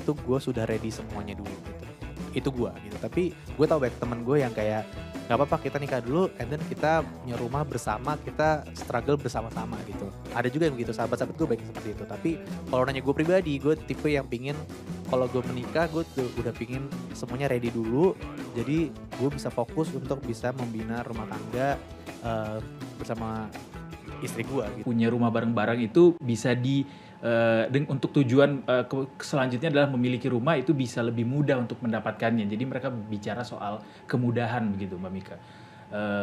itu gue sudah ready semuanya dulu gitu. Itu gue gitu. Tapi gue tahu banyak temen gue yang kayak nggak apa-apa kita nikah dulu, and then kita punya rumah bersama, kita struggle bersama-sama gitu. Ada juga yang begitu, sahabat-sahabat gue banyak seperti itu. Tapi kalau nanya gue pribadi, gue tipe yang pingin kalau gue menikah gue udah pingin semuanya ready dulu. Jadi gue bisa fokus untuk bisa membina rumah tangga bersama istri gue gitu. Punya rumah bareng-bareng itu bisa untuk tujuan selanjutnya adalah memiliki rumah, itu bisa lebih mudah untuk mendapatkannya. Jadi mereka bicara soal kemudahan begitu, Mbak Mika.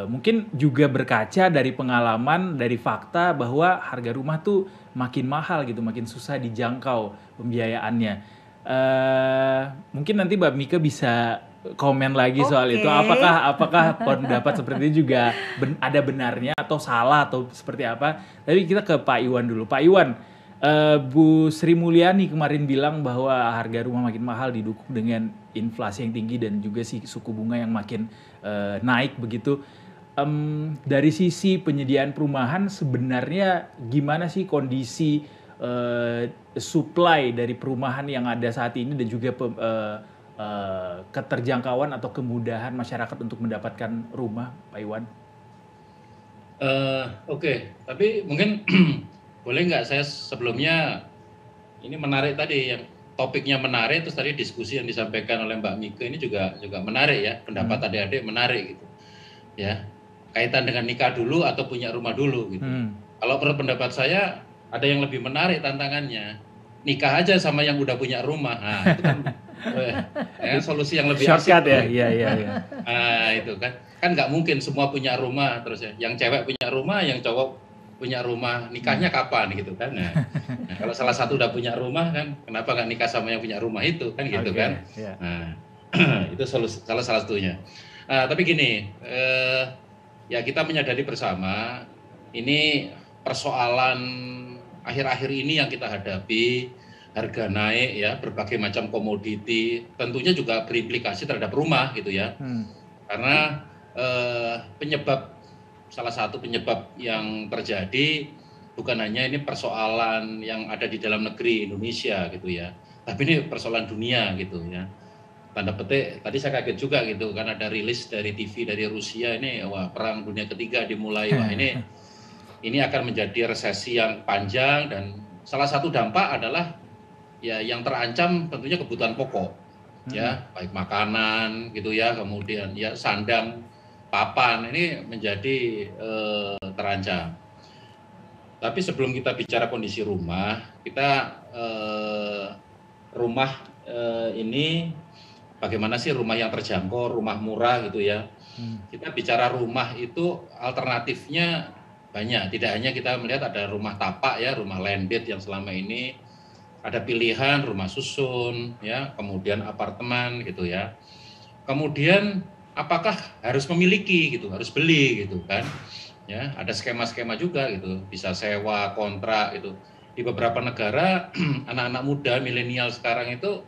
Mungkin juga berkaca dari pengalaman, dari fakta bahwa harga rumah tuh makin mahal gitu, makin susah dijangkau pembiayaannya. Mungkin nanti Mbak Mika bisa komen lagi soal itu. Apakah pendapat seperti itu juga ada benarnya atau salah atau seperti apa? Tapi kita ke Pak Iwan dulu. Pak Iwan, Bu Sri Mulyani kemarin bilang bahwa harga rumah makin mahal didukung dengan inflasi yang tinggi dan juga suku bunga yang makin naik begitu. Dari sisi penyediaan perumahan sebenarnya gimana sih kondisi supply dari perumahan yang ada saat ini dan juga keterjangkauan atau kemudahan masyarakat untuk mendapatkan rumah, Pak Iwan? Oke. Tapi mungkin boleh nggak saya sebelumnya, ini menarik tadi, yang topiknya menarik, terus tadi diskusi yang disampaikan oleh Mbak Mika ini juga menarik ya, pendapat adik-adik menarik gitu ya, kaitan dengan nikah dulu atau punya rumah dulu gitu. Kalau menurut pendapat saya ada yang lebih menarik tantangannya, nikah aja sama yang udah punya rumah. Nah, itu kan solusi yang lebih shortcut asik ya. Nah, itu kan nggak mungkin semua punya rumah terus ya, yang cewek punya rumah, yang cowok punya rumah, nikahnya kapan gitu kan. Nah, kalau salah satu udah punya rumah kan, kenapa nggak nikah sama yang punya rumah itu kan gitu kan. Yeah. Nah, itu salah satunya. Tapi gini, ya kita menyadari bersama ini persoalan akhir-akhir ini yang kita hadapi, harga naik ya, berbagai macam komoditi, tentunya juga berimplikasi terhadap rumah gitu ya. Karena salah satu penyebab yang terjadi bukan hanya ini persoalan yang ada di dalam negeri Indonesia gitu ya, tapi ini persoalan dunia gitu ya. Tanda petik, tadi saya kaget juga gitu kan, ada rilis dari TV dari Rusia ini, wah perang dunia ketiga dimulai, wah ini akan menjadi resesi yang panjang, dan salah satu dampak adalah ya yang terancam tentunya kebutuhan pokok ya, baik makanan gitu ya, kemudian ya sandang, papan, ini menjadi terancam. Tapi sebelum kita bicara kondisi rumah, kita rumah ini bagaimana sih rumah yang terjangkau, rumah murah gitu ya. Kita bicara rumah itu alternatifnya banyak, tidak hanya kita melihat ada rumah tapak ya, rumah landed yang selama ini ada pilihan rumah susun ya, kemudian apartemen gitu ya. Kemudian apakah harus memiliki gitu, harus beli gitu kan. Ya, ada skema-skema juga gitu, bisa sewa, kontrak gitu. Di beberapa negara anak-anak muda milenial sekarang itu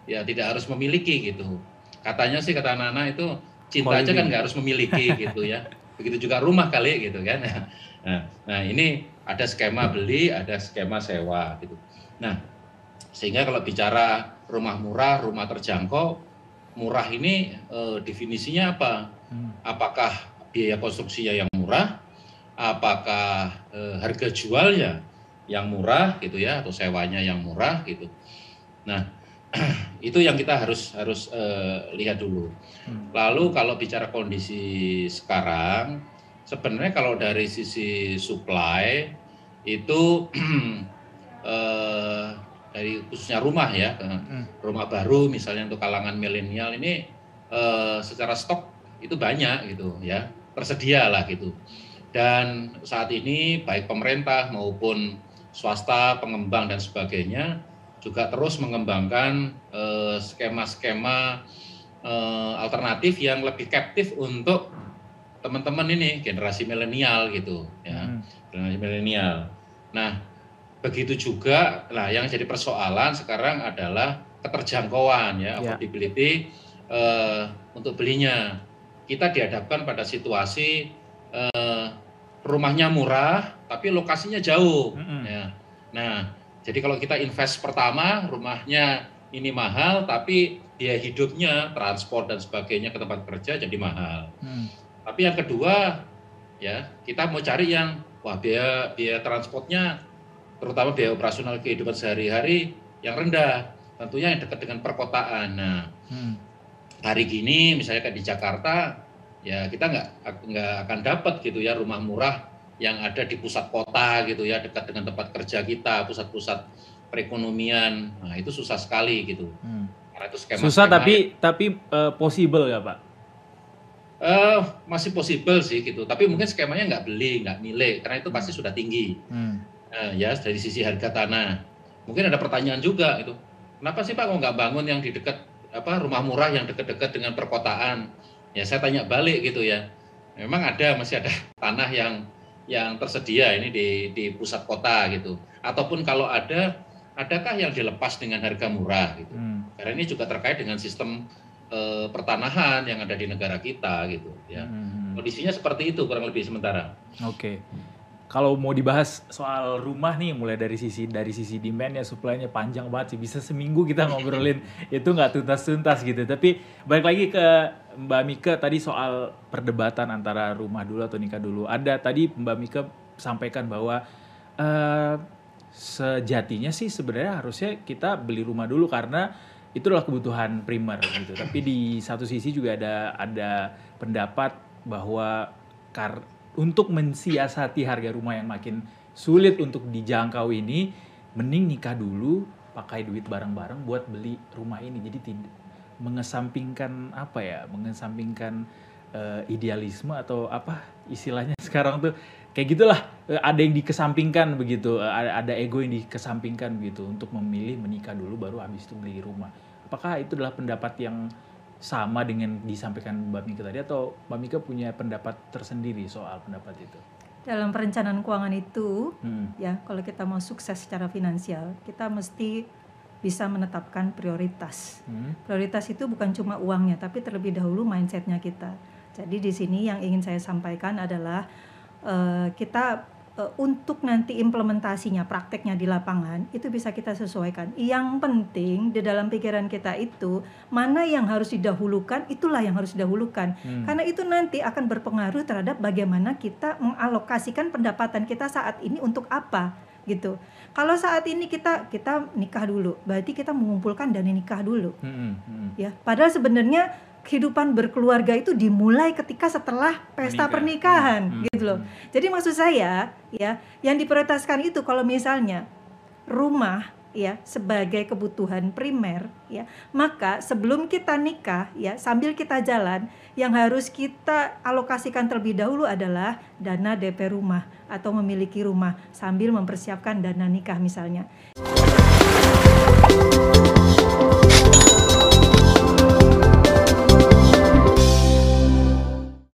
ya tidak harus memiliki gitu. Katanya sih, kata anak-anak itu cinta aja kan nggak harus memiliki gitu ya. Begitu juga rumah kali gitu kan. Nah ini ada skema beli, ada skema sewa gitu. Nah sehingga kalau bicara rumah murah, rumah terjangkau, murah ini definisinya apa? Apakah biaya konstruksinya yang murah? Apakah harga jualnya yang murah gitu ya, atau sewanya yang murah gitu? Nah itu yang kita harus lihat dulu. Lalu kalau bicara kondisi sekarang, sebenarnya kalau dari sisi supply itu dari khususnya rumah ya, rumah baru misalnya untuk kalangan milenial ini secara stok itu banyak gitu ya, tersedia lah gitu. Dan saat ini baik pemerintah maupun swasta, pengembang dan sebagainya juga terus mengembangkan skema-skema alternatif yang lebih captive untuk teman-teman ini generasi milenial gitu ya, generasi milenial. Nah begitu juga, nah yang jadi persoalan sekarang adalah keterjangkauan ya, affordability untuk belinya. Kita dihadapkan pada situasi rumahnya murah tapi lokasinya jauh ya. Nah Jadi kalau kita invest pertama, rumahnya ini mahal, tapi biaya hidupnya, transport dan sebagainya ke tempat kerja jadi mahal. Tapi yang kedua, ya kita mau cari yang biaya transportnya, terutama biaya operasional kehidupan sehari-hari yang rendah, tentunya yang dekat dengan perkotaan. Nah, hari gini misalnya kayak di Jakarta, ya kita nggak akan dapat gitu ya rumah murah yang ada di pusat kota gitu ya, dekat dengan tempat kerja kita, pusat-pusat perekonomian. Nah itu susah sekali gitu. Karena itu susah tapi possible ya Pak? Masih possible sih gitu, tapi mungkin skemanya nggak milik, karena itu pasti sudah tinggi. Ya dari sisi harga tanah. Mungkin ada pertanyaan juga itu, kenapa sih Pak kok nggak bangun yang di dekat rumah murah yang dekat-dekat dengan perkotaan? Ya saya tanya balik gitu ya. Memang masih ada tanah yang tersedia ini di pusat kota gitu. Ataupun kalau adakah yang dilepas dengan harga murah gitu. Karena ini juga terkait dengan sistem pertanahan yang ada di negara kita gitu ya. Kondisinya seperti itu kurang lebih sementara. Oke. Kalau mau dibahas soal rumah nih, mulai dari sisi demand ya, supply-nya panjang banget sih. Bisa seminggu kita ngobrolin itu nggak tuntas-tuntas gitu. Tapi balik lagi ke Mbak Mika tadi soal perdebatan antara rumah dulu atau nikah dulu. Ada tadi Mbak Mika sampaikan bahwa sejatinya sih sebenarnya harusnya kita beli rumah dulu karena itulah kebutuhan primer gitu. Tapi di satu sisi juga ada pendapat bahwa untuk mensiasati harga rumah yang makin sulit untuk dijangkau ini, mending nikah dulu, pakai duit bareng-bareng buat beli rumah ini. Jadi mengesampingkan idealisme atau apa istilahnya sekarang tuh kayak gitulah, ada yang dikesampingkan begitu, ada ego yang dikesampingkan begitu untuk memilih menikah dulu baru habis itu beli rumah. Apakah itu adalah pendapat yang sama dengan disampaikan Mbak Mika tadi, atau Mbak Mika punya pendapat tersendiri soal pendapat itu? Dalam perencanaan keuangan itu, ya kalau kita mau sukses secara finansial, kita mesti bisa menetapkan prioritas. Prioritas itu bukan cuma uangnya, tapi terlebih dahulu mindsetnya kita. Jadi di sini yang ingin saya sampaikan adalah kita untuk nanti implementasinya, prakteknya di lapangan itu bisa kita sesuaikan. Yang penting di dalam pikiran kita itu mana yang harus didahulukan, itulah yang harus didahulukan. Karena itu nanti akan berpengaruh terhadap bagaimana kita mengalokasikan pendapatan kita saat ini untuk apa gitu. Kalau saat ini kita nikah dulu, berarti kita mengumpulkan dana nikah dulu. Ya, padahal sebenarnya kehidupan berkeluarga itu dimulai ketika setelah pesta pernikahan gitu loh. Jadi maksud saya ya, yang diprioritaskan itu kalau misalnya rumah ya sebagai kebutuhan primer ya, maka sebelum kita nikah ya, sambil kita jalan, yang harus kita alokasikan terlebih dahulu adalah dana DP rumah atau memiliki rumah sambil mempersiapkan dana nikah misalnya.